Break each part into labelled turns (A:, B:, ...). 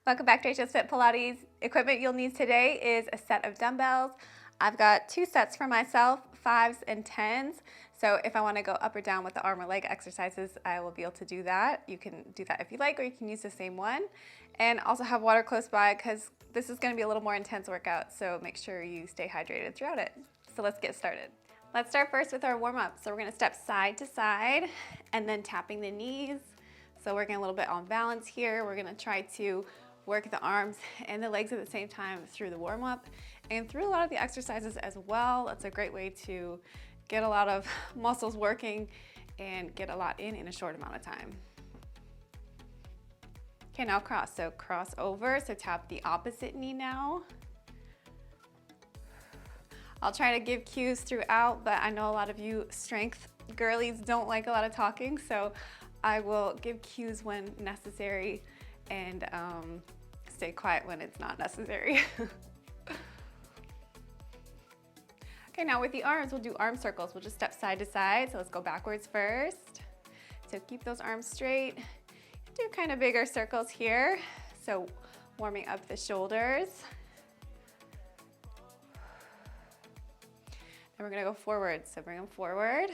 A: Welcome back to Just Fit Pilates. Equipment you'll need today is a set of dumbbells. I've got 2 sets for myself, 5s and 10s. So if I want to go up or down with the arm or leg exercises, I will be able to do that. You can do that if you like, or you can use the same one. And also have water close by because this is going to be a little more intense workout. So make sure you stay hydrated throughout it. So let's get started. Let's start first with our warm up. So we're going to step side to side and then tapping the knees. So working a little bit on balance here. We're going to try to work the arms and the legs at the same time through the warm-up and through a lot of the exercises as well. That's a great way to get a lot of muscles working and get a lot in a short amount of time. Okay, now cross. So cross over, so tap the opposite knee now. I'll try to give cues throughout, but I know a lot of you strength girlies don't like a lot of talking, so I will give cues when necessary and stay quiet when it's not necessary. Okay, now with the arms, we'll do arm circles. We'll just step side to side. So let's go backwards first. So keep those arms straight. Do kind of bigger circles here. So warming up the shoulders. And we're gonna go forward. So bring them forward.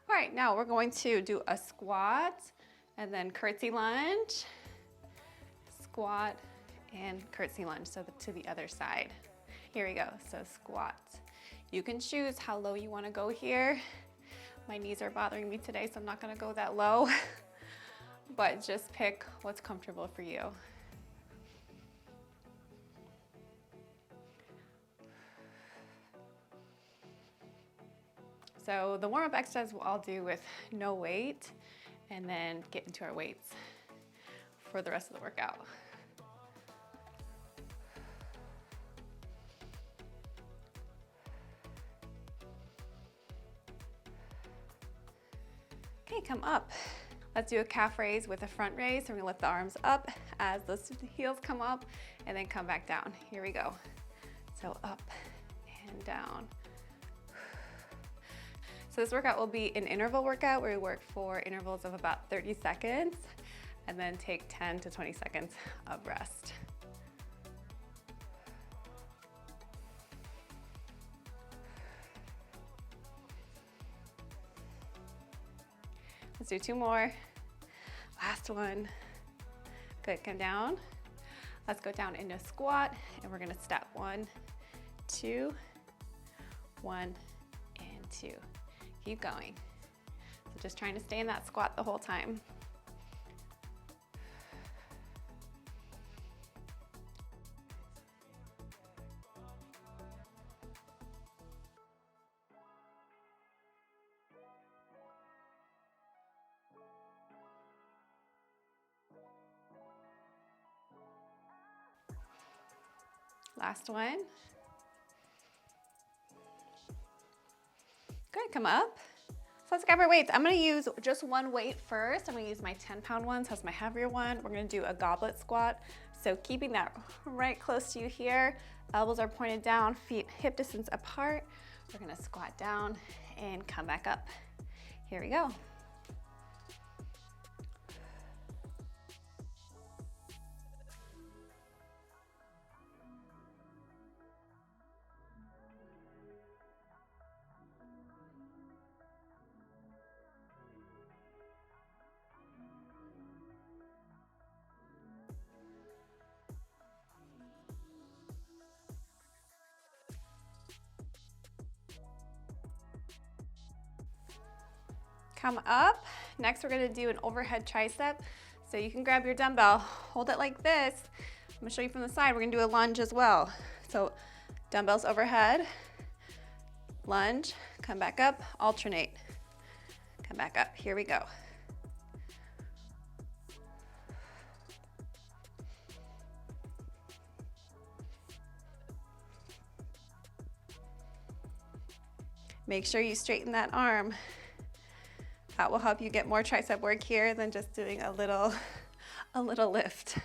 A: All right, now we're going to do a squat and then curtsy lunge, squat and curtsy lunge, so to the other side. Here we go, so squat. You can choose how low you wanna go here. My knees are bothering me today, so I'm not gonna go that low, but just pick what's comfortable for you. So the warm-up exercise we'll all do with no weight and then get into our weights for the rest of the workout. Okay, come up. Let's do a calf raise with a front raise. So we're gonna lift the arms up as the heels come up and then come back down. Here we go. So up and down. So this workout will be an interval workout where we work for intervals of about 30 seconds and then take 10 to 20 seconds of rest. Let's do 2 more. Last one. Good, come down. Let's go down into squat and we're gonna step 1, 2, 1, and 2. Keep going. So just trying to stay in that squat the whole time. Last one. Good, come up. So let's grab our weights. I'm gonna use just one weight first. I'm gonna use my 10-pound one, so that's my heavier one. We're gonna do a goblet squat. So keeping that right close to you here. Elbows are pointed down, feet hip distance apart. We're gonna squat down and come back up. Here we go. Come up. Next, we're gonna do an overhead tricep. So you can grab your dumbbell, hold it like this. I'm gonna show you from the side. We're gonna do a lunge as well. So dumbbells overhead, lunge, come back up, alternate. Come back up, here we go. Make sure you straighten that arm. That will help you get more tricep work here than just doing a little lift.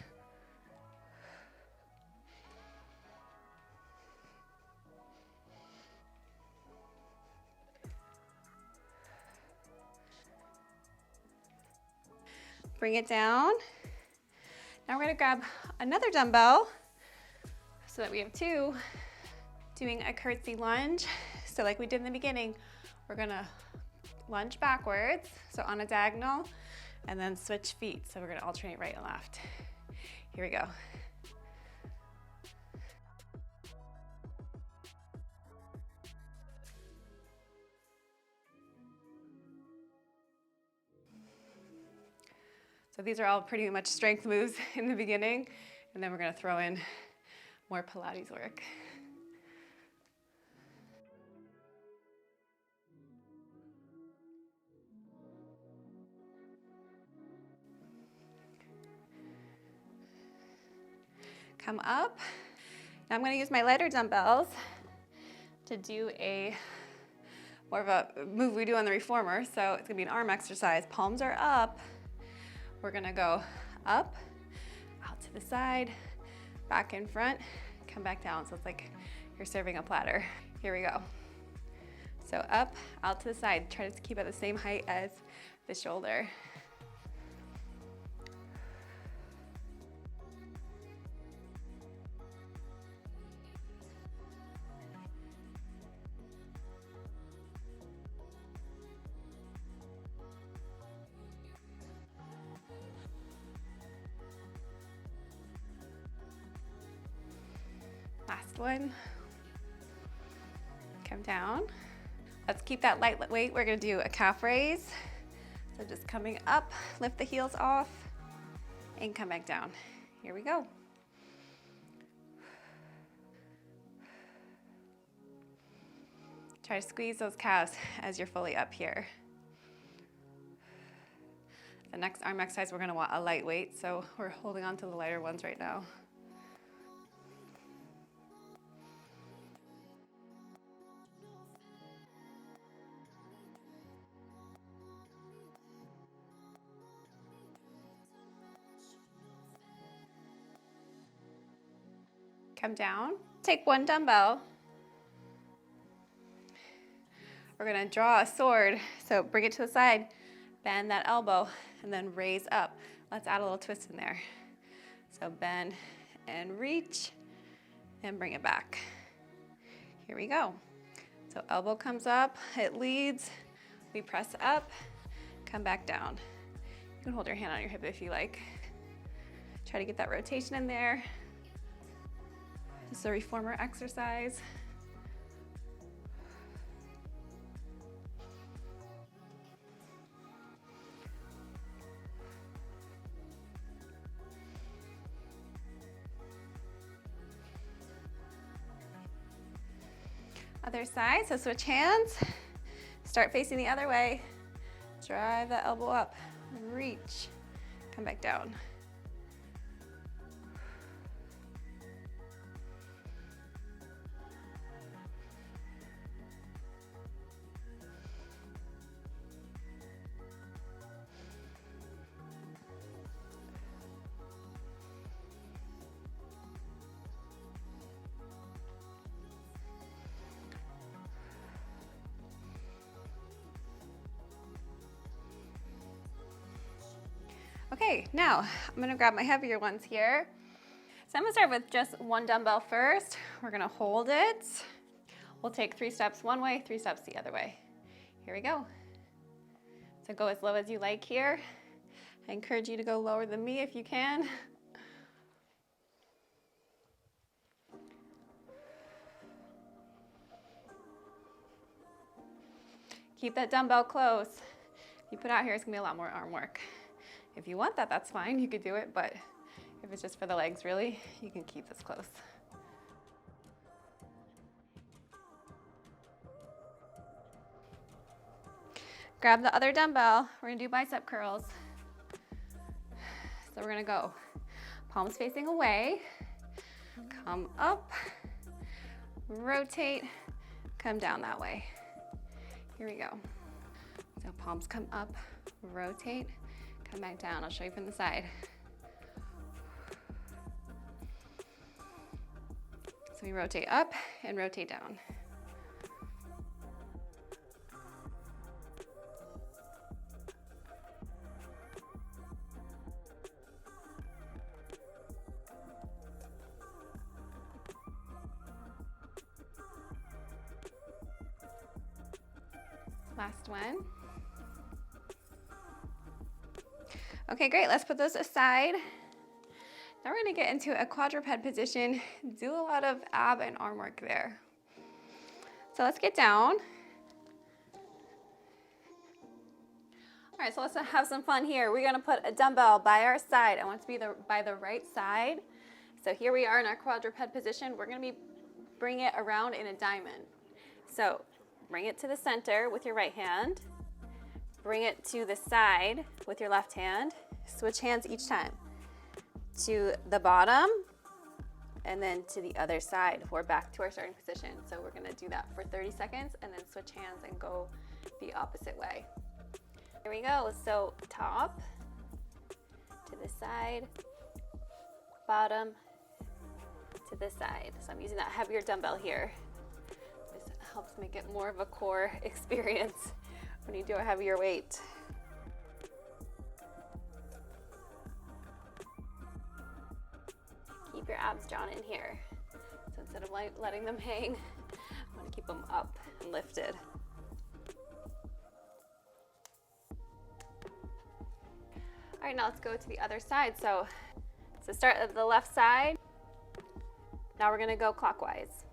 A: Bring it down. Now we're gonna grab another dumbbell so that we have two. Doing a curtsy lunge. So like we did in the beginning, we're gonna lunge backwards, so on a diagonal, and then switch feet. So we're gonna alternate right and left. Here we go. So these are all pretty much strength moves in the beginning, and then we're gonna throw in more Pilates work. Come up. Now I'm gonna use my lighter dumbbells to do more of a move we do on the reformer. So it's gonna be an arm exercise. Palms are up. We're gonna go up, out to the side, back in front, come back down. So it's like you're serving a platter. Here we go. So up, out to the side. Try to keep at the same height as the shoulder. Last one. Come down. Let's keep that light weight. We're gonna do a calf raise. So just coming up, lift the heels off, and come back down. Here we go. Try to squeeze those calves as you're fully up here. The next arm exercise, we're gonna want a light weight, so we're holding on to the lighter ones right now. Come down, take one dumbbell. We're gonna draw a sword, so bring it to the side, bend that elbow, and then raise up. Let's add a little twist in there. So bend and reach, and bring it back. Here we go. So elbow comes up, it leads, we press up, come back down. You can hold your hand on your hip if you like. Try to get that rotation in there. This is a reformer exercise. Other side, so switch hands. Start facing the other way. Drive that elbow up, reach, come back down. Okay, now I'm gonna grab my heavier ones here. So I'm gonna start with just one dumbbell first. We're gonna hold it. We'll take 3 steps one way, 3 steps the other way. Here we go. So go as low as you like here. I encourage you to go lower than me if you can. Keep that dumbbell close. If you put out here, it's gonna be a lot more arm work. If you want that, that's fine, you could do it, but if it's just for the legs, really, you can keep this close. Grab the other dumbbell, we're gonna do bicep curls. So we're gonna go palms facing away, come up, rotate, come down that way. Here we go. So palms come up, rotate, come back down. I'll show you from the side. So we rotate up and rotate down. Last one. Okay, great. Let's put those aside. Now we're gonna get into a quadruped position. Do a lot of ab and arm work there. So let's get down. All right, so let's have some fun here. We're gonna put a dumbbell by our side. I want it to be by the right side. So here we are in our quadruped position. We're gonna bring it around in a diamond. So bring it to the center with your right hand. Bring it to the side with your left hand. Switch hands each time. To the bottom, and then to the other side. We're back to our starting position. So we're gonna do that for 30 seconds and then switch hands and go the opposite way. Here we go. So top to the side, bottom to the side. So I'm using that heavier dumbbell here. This helps make it more of a core experience when you do a heavier weight. Keep your abs drawn in here. So instead of letting them hang, I want to keep them up and lifted. All right, now let's go to the other side. So start at the left side. Now we're gonna go clockwise.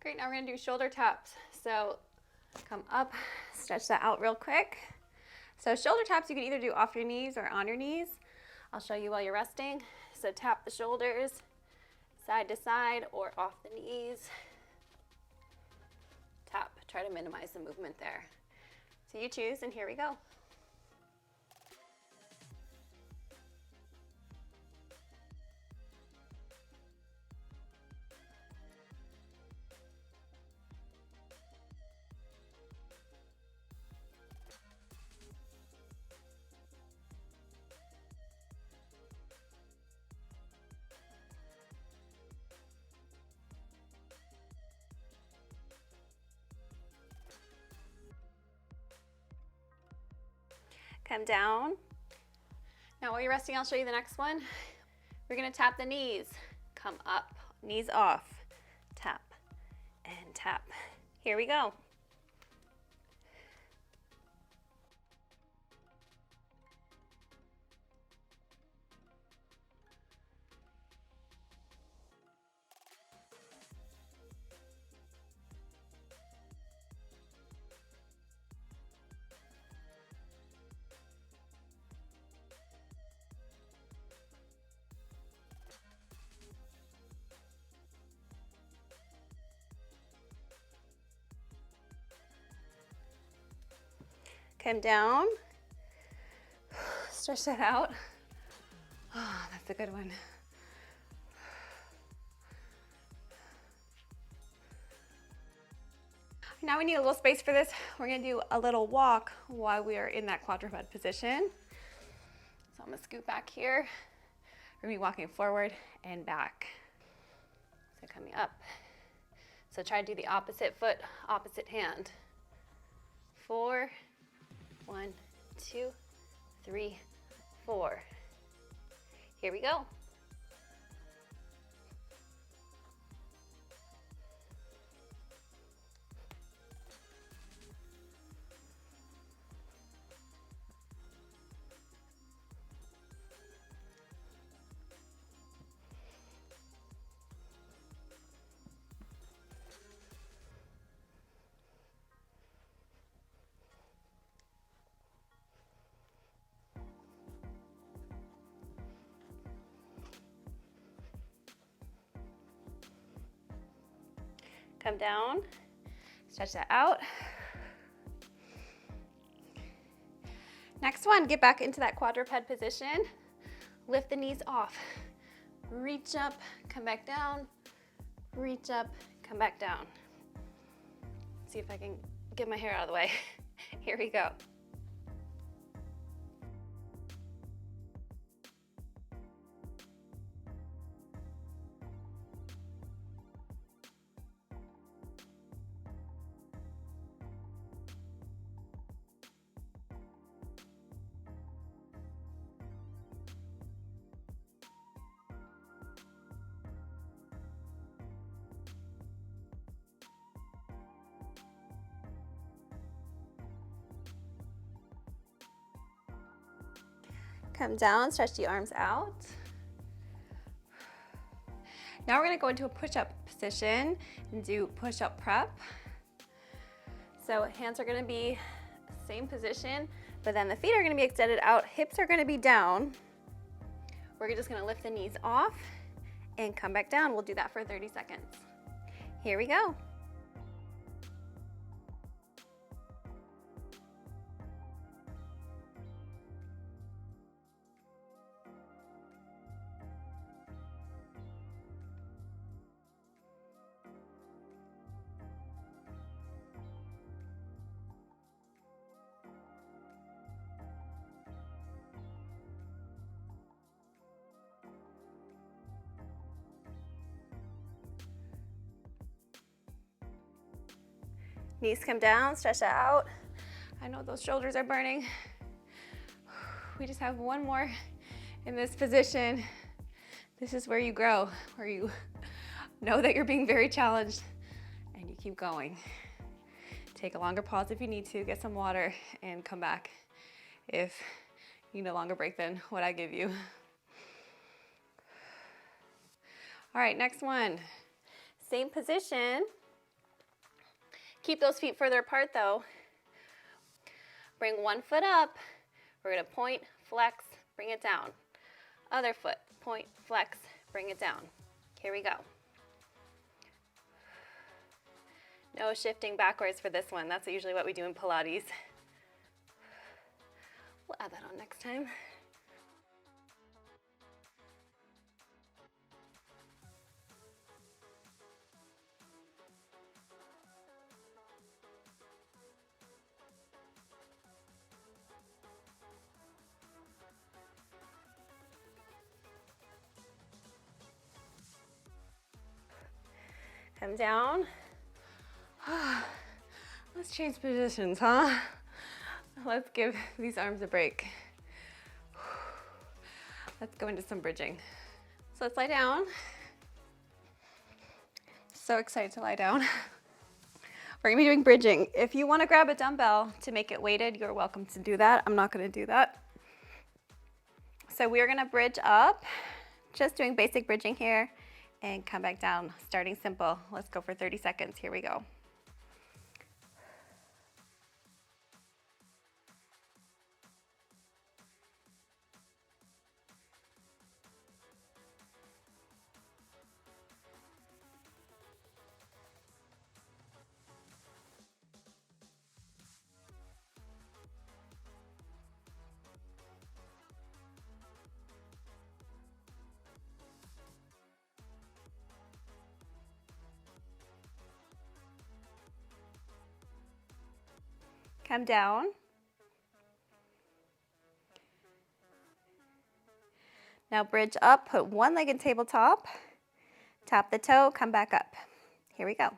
A: Great, now we're gonna do shoulder taps. So come up, stretch that out real quick. So shoulder taps you can either do off your knees or on your knees. I'll show you while you're resting. So tap the shoulders side to side or off the knees. Tap, try to minimize the movement there. So you choose, and here we go. Come down. Now while you're resting, I'll show you the next one. We're gonna tap the knees. Come up, knees off. Tap and tap. Here we go. Come down, stretch that out. Oh, that's a good one. Now we need a little space for this. We're gonna do a little walk while we are in that quadruped position. So I'm gonna scoot back here. We're gonna be walking forward and back. So coming up. So try to do the opposite foot, opposite hand. 4, 1, 2, 3, 4. Here we go. Come down, stretch that out. Next one, get back into that quadruped position. Lift the knees off. Reach up, come back down. Reach up, come back down. See if I can get my hair out of the way. Here we go. Come down, stretch the arms out. Now we're gonna go into a push-up position and do push-up prep. So hands are gonna be same position, but then the feet are gonna be extended out, hips are gonna be down. We're just gonna lift the knees off and come back down. We'll do that for 30 seconds. Here we go. Knees come down, stretch that out. I know those shoulders are burning. We just have one more in this position. This is where you grow, where you know that you're being very challenged and you keep going. Take a longer pause if you need to, get some water and come back if you need a longer break than what I give you. All right, next one. Same position. Keep those feet further apart though. Bring one foot up. We're gonna point, flex, bring it down. Other foot, point, flex, bring it down. Here we go. No shifting backwards for this one. That's usually what we do in Pilates. We'll add that on next time. Come down. Let's change positions, huh? Let's give these arms a break. Let's go into some bridging. So let's lie down. So excited to lie down. We're gonna be doing bridging. If you wanna grab a dumbbell to make it weighted, you're welcome to do that. I'm not gonna do that. So we're gonna bridge up, just doing basic bridging here, and come back down, starting simple. Let's go for 30 seconds. Here we go. Come down. Now bridge up, put one leg in tabletop, tap the toe, come back up. Here we go.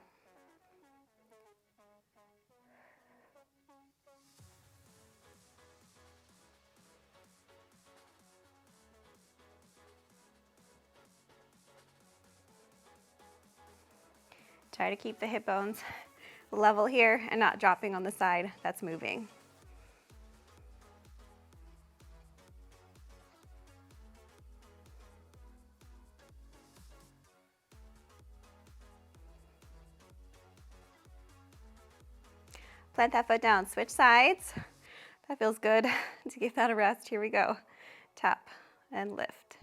A: Try to keep the hip bones level here and not dropping on the side that's moving. Plant that foot down, switch sides. That feels good to give that a rest. Here we go. Tap and lift.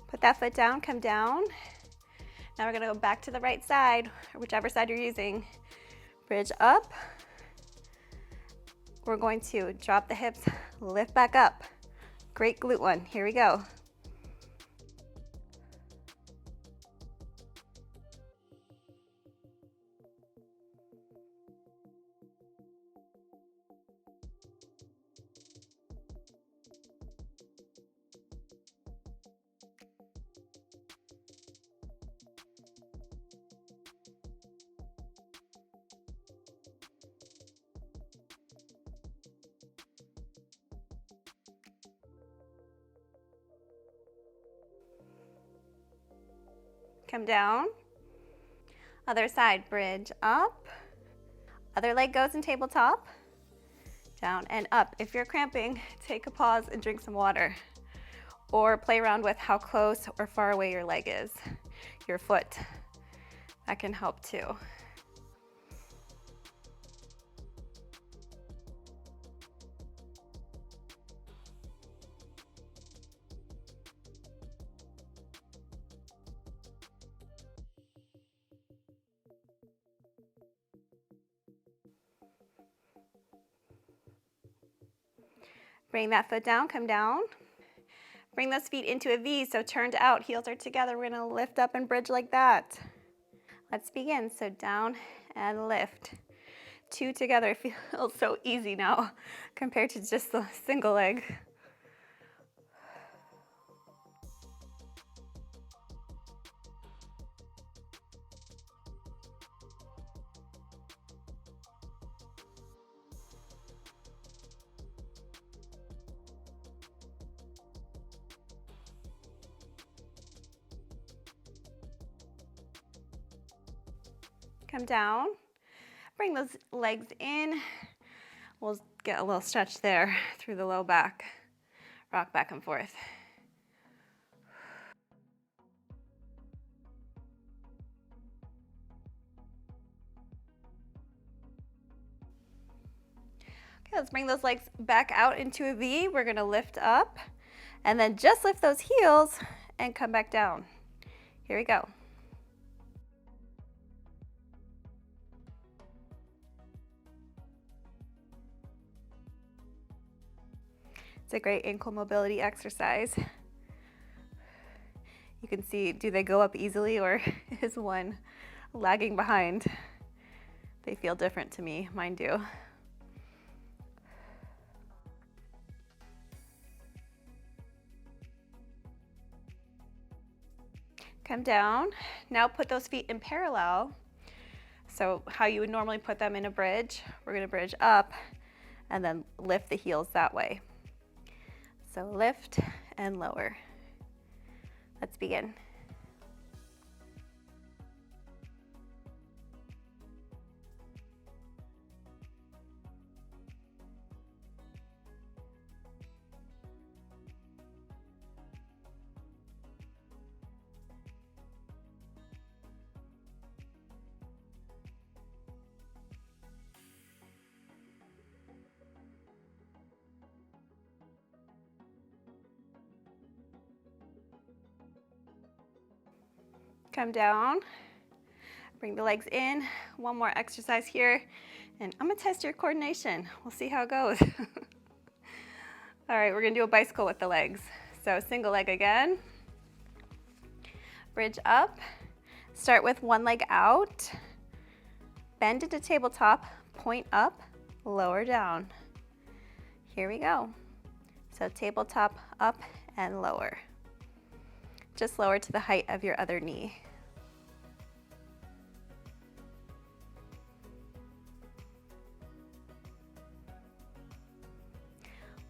A: Put that foot down, come down. Now we're gonna go back to the right side, or whichever side you're using. Bridge up. We're going to drop the hips, lift back up. Great glute one, here we go. Come down. Other side, bridge up. Other leg goes in tabletop. Down and up. If you're cramping, take a pause and drink some water. Or play around with how close or far away your leg is, your foot. That can help too. Bring that foot down, come down. Bring those feet into a V, so turned out, heels are together. We're gonna lift up and bridge like that. Let's begin, so down and lift. Two together, it feels so easy now compared to just the single leg. Come down, bring those legs in. We'll get a little stretch there through the low back. Rock back and forth. Okay, let's bring those legs back out into a V. We're gonna lift up and then just lift those heels and come back down. Here we go. It's a great ankle mobility exercise. You can see, do they go up easily or is one lagging behind? They feel different to me, mine do. Come down. Now put those feet in parallel. So how you would normally put them in a bridge, we're gonna bridge up and then lift the heels that way. So lift and lower. Let's begin. Come down, bring the legs in. One more exercise here, and I'm gonna test your coordination. We'll see how it goes. All right, we're gonna do a bicycle with the legs. So single leg again. Bridge up, start with one leg out, bend into tabletop, point up, lower down. Here we go. So tabletop up and lower. Just lower to the height of your other knee.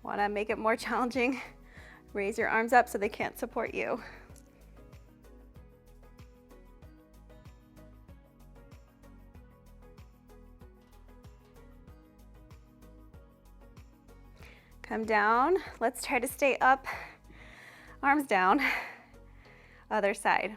A: Want to make it more challenging? Raise your arms up so they can't support you. Come down. Let's try to stay up. Arms down. Other side.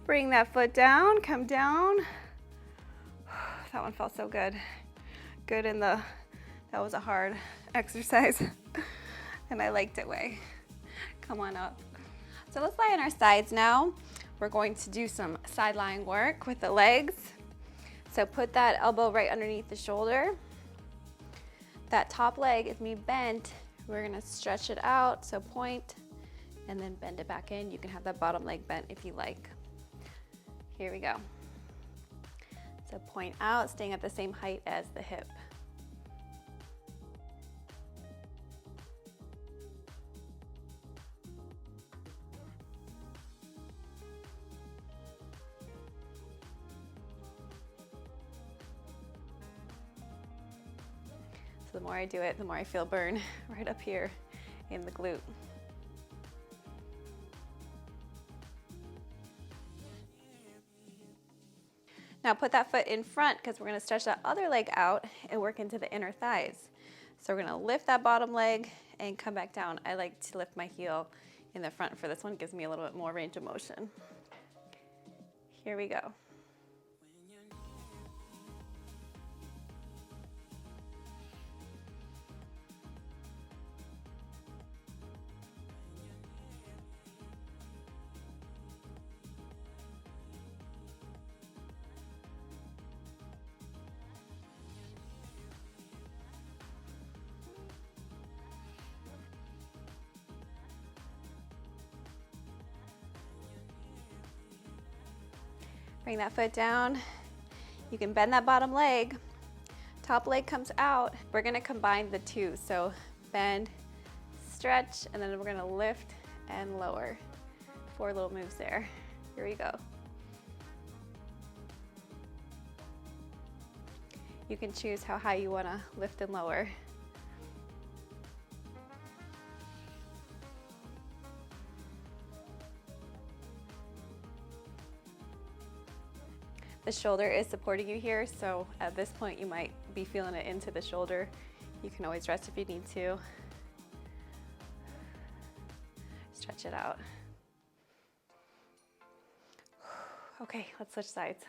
A: Bring that foot down, come down. That one felt so good. Good in the, that was a hard exercise and I liked it way. Come on up. So let's lie on our sides now. We're going to do some side lying work with the legs. So put that elbow right underneath the shoulder. That top leg is me bent. We're gonna stretch it out, so point and then bend it back in. You can have that bottom leg bent if you like. Here we go. So point out, staying at the same height as the hip. So the more I do it, the more I feel burn right up here in the glute. Now put that foot in front because we're going to stretch that other leg out and work into the inner thighs. So we're going to lift that bottom leg and come back down. I like to lift my heel in the front for this one. It gives me a little bit more range of motion. Here we go. Bring that foot down. You can bend that bottom leg. Top leg comes out. We're gonna combine the two. So bend, stretch, and then we're gonna lift and lower. 4 little moves there. Here we go. You can choose how high you wanna lift and lower. The shoulder is supporting you here, so at this point you might be feeling it into the shoulder. You can always rest if you need to. Stretch it out. Okay, let's switch sides.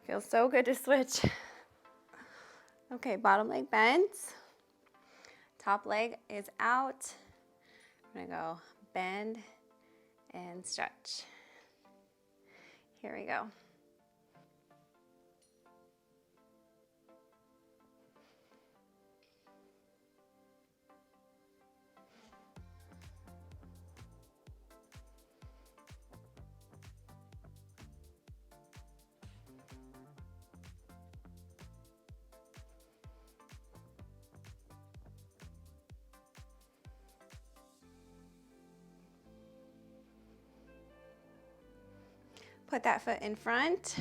A: Feels so good to switch. Okay, bottom leg bent. Top leg is out. I'm gonna go bend and stretch. Here we go. Put that foot in front.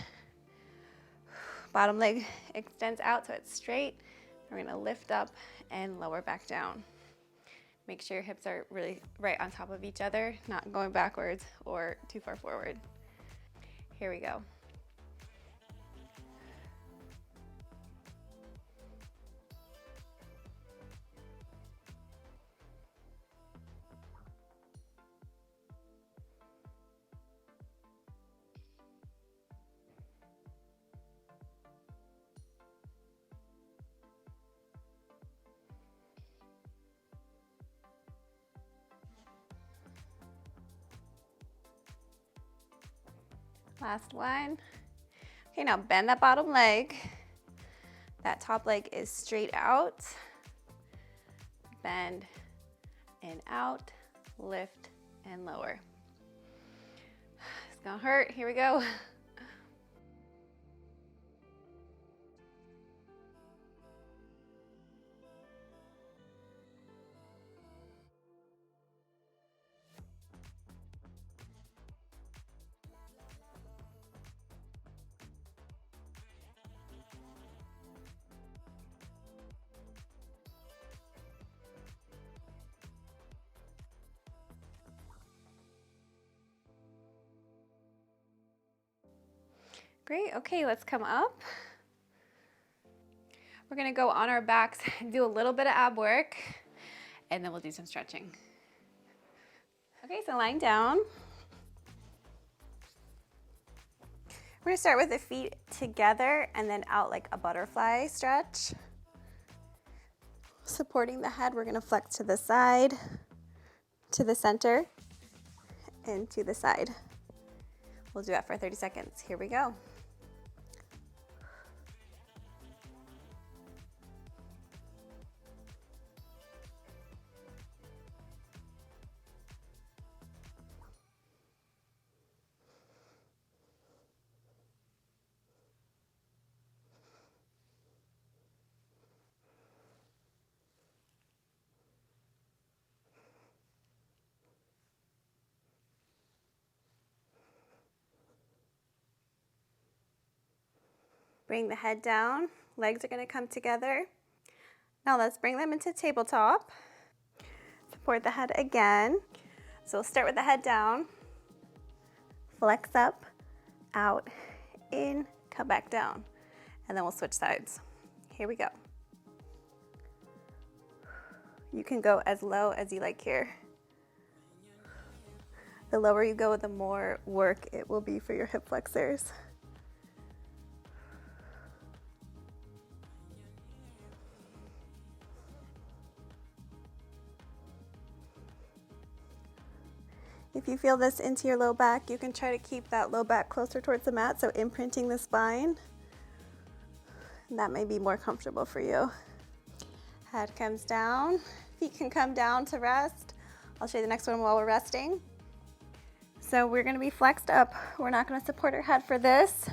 A: Bottom leg extends out so it's straight. We're gonna lift up and lower back down. Make sure your hips are really right on top of each other, not going backwards or too far forward. Here we go. Last one. Okay, now bend that bottom leg. That top leg is straight out. Bend and out, lift and lower. It's gonna hurt, here we go. Great, okay, let's come up. We're gonna go on our backs and do a little bit of ab work, and then we'll do some stretching. Okay, so lying down. We're gonna start with the feet together and then out like a butterfly stretch. Supporting the head, we're gonna flex to the side, to the center, and to the side. We'll do that for 30 seconds. Here we go. Bring the head down, legs are gonna come together. Now let's bring them into tabletop. Support the head again. So we'll start with the head down, flex up, out, in, come back down, and then we'll switch sides. Here we go. You can go as low as you like here. The lower you go, the more work it will be for your hip flexors. If you feel this into your low back, you can try to keep that low back closer towards the mat, so imprinting the spine. That may be more comfortable for you. Head comes down, feet can come down to rest. I'll show you the next one while we're resting. So we're gonna be flexed up. We're not gonna support our head for this.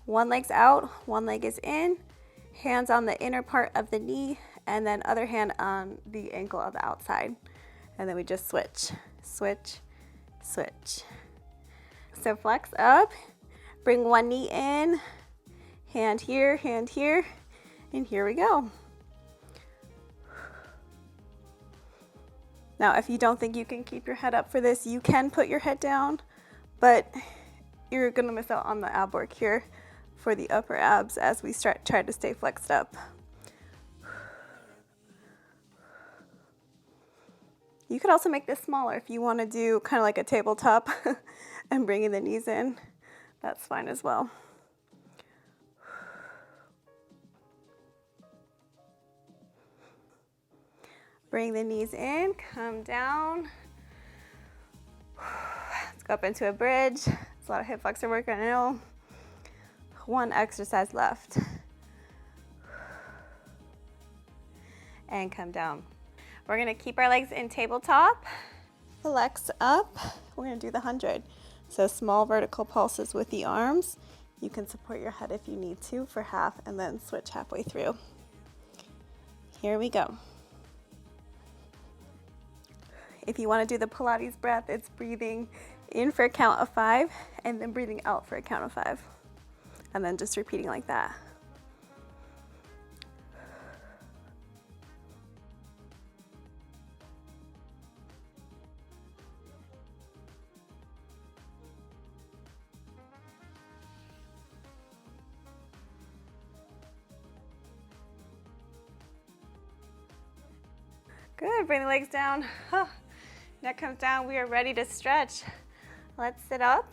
A: One leg's out, one leg is in, hands on the inner part of the knee, and then other hand on the ankle of the outside. And then we just switch, switch, switch. So flex up, bring one knee in, hand here, and here we go. Now, if you don't think you can keep your head up for this, you can put your head down, but you're gonna miss out on the ab work here for the upper abs as we try to stay flexed up. You could also make this smaller if you want to do kind of like a tabletop and bringing the knees in. That's fine as well. Bring the knees in, come down. Let's go up into a bridge. It's a lot of hip flexor work, I know. One exercise left. And come down. We're gonna keep our legs in tabletop. Flex up. We're gonna do the 100. So small vertical pulses with the arms. You can support your head if you need to for half and then switch halfway through. Here we go. If you wanna do the Pilates breath, it's breathing in for a count of 5 and then breathing out for a count of 5. And then just repeating like that. Good, bring the legs down. Neck comes down, we are ready to stretch. Let's sit up.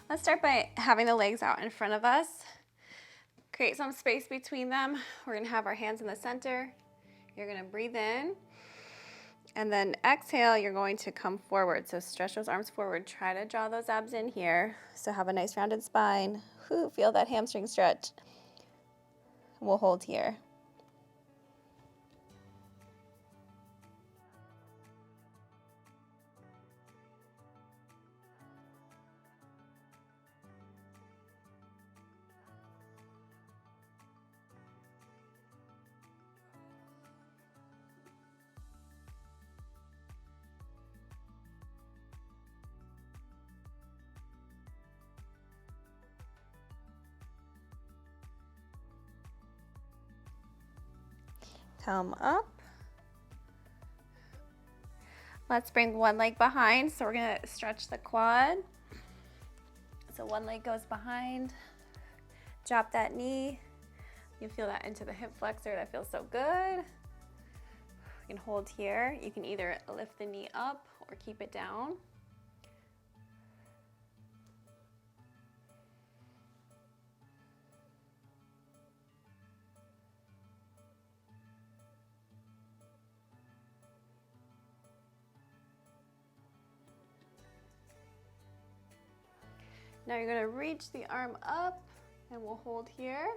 A: Let's start by having the legs out in front of us. Create some space between them. We're gonna have our hands in the center. You're gonna breathe in. And then exhale, you're going to come forward. So stretch those arms forward. Try to draw those abs in here. So have a nice rounded spine. Feel that hamstring stretch. We'll hold here. Come up. Let's bring one leg behind. So we're gonna stretch the quad. So one leg goes behind. Drop that knee. You feel that into the hip flexor. That feels so good. You can hold here. You can either lift the knee up or keep it down. Now you're going to reach the arm up and we'll hold here.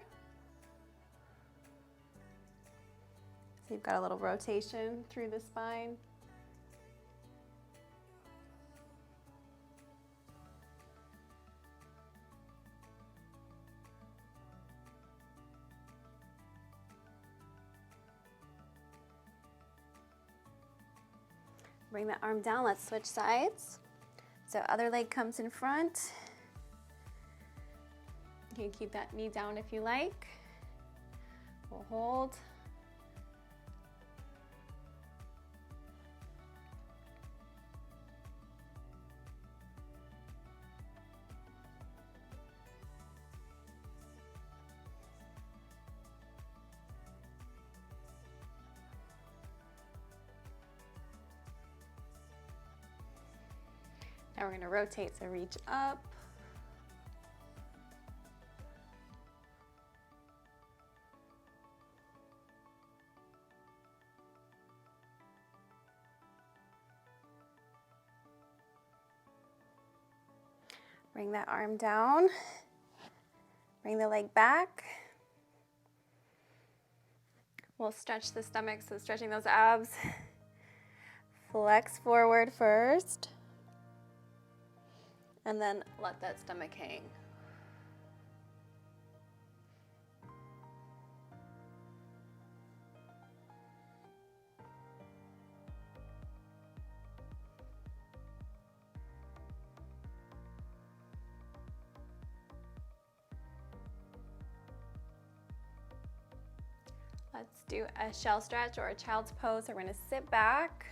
A: So you've got a little rotation through the spine. Bring that arm down, let's switch sides. So other leg comes in front. You can keep that knee down if you like. We'll hold. Now we're going to rotate, so reach up. Bring that arm down. Bring the leg back. We'll stretch the stomach, so stretching those abs. Flex forward first. And then let that stomach hang. Let's do a shell stretch or a child's pose. So we're going to sit back,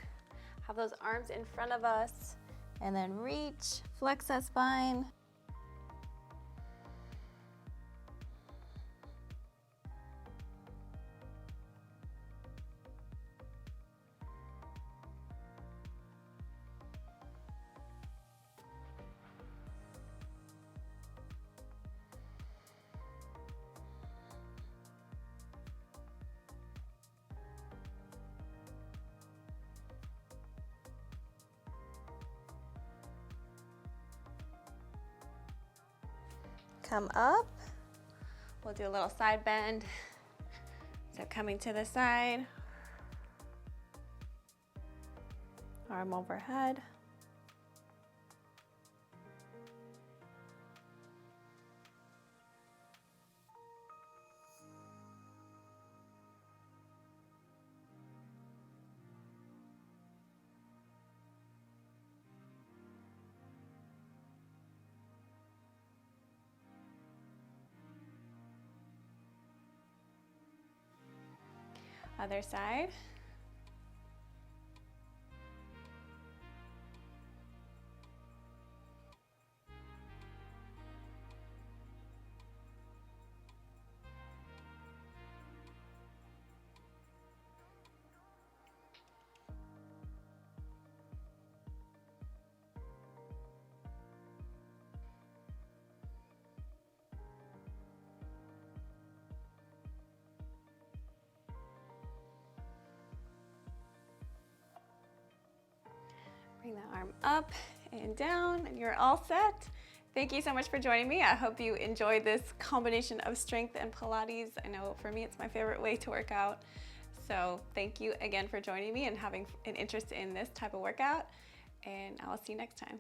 A: have those arms in front of us, and then reach, flex that spine. Come up. We'll do a little side bend. So coming to the side. Arm overhead. Other side. Bring the arm up and down, and you're all set. Thank you so much for joining me. I hope you enjoyed this combination of strength and Pilates. I know for me, it's my favorite way to work out. So thank you again for joining me and having an interest in this type of workout, and I'll see you next time.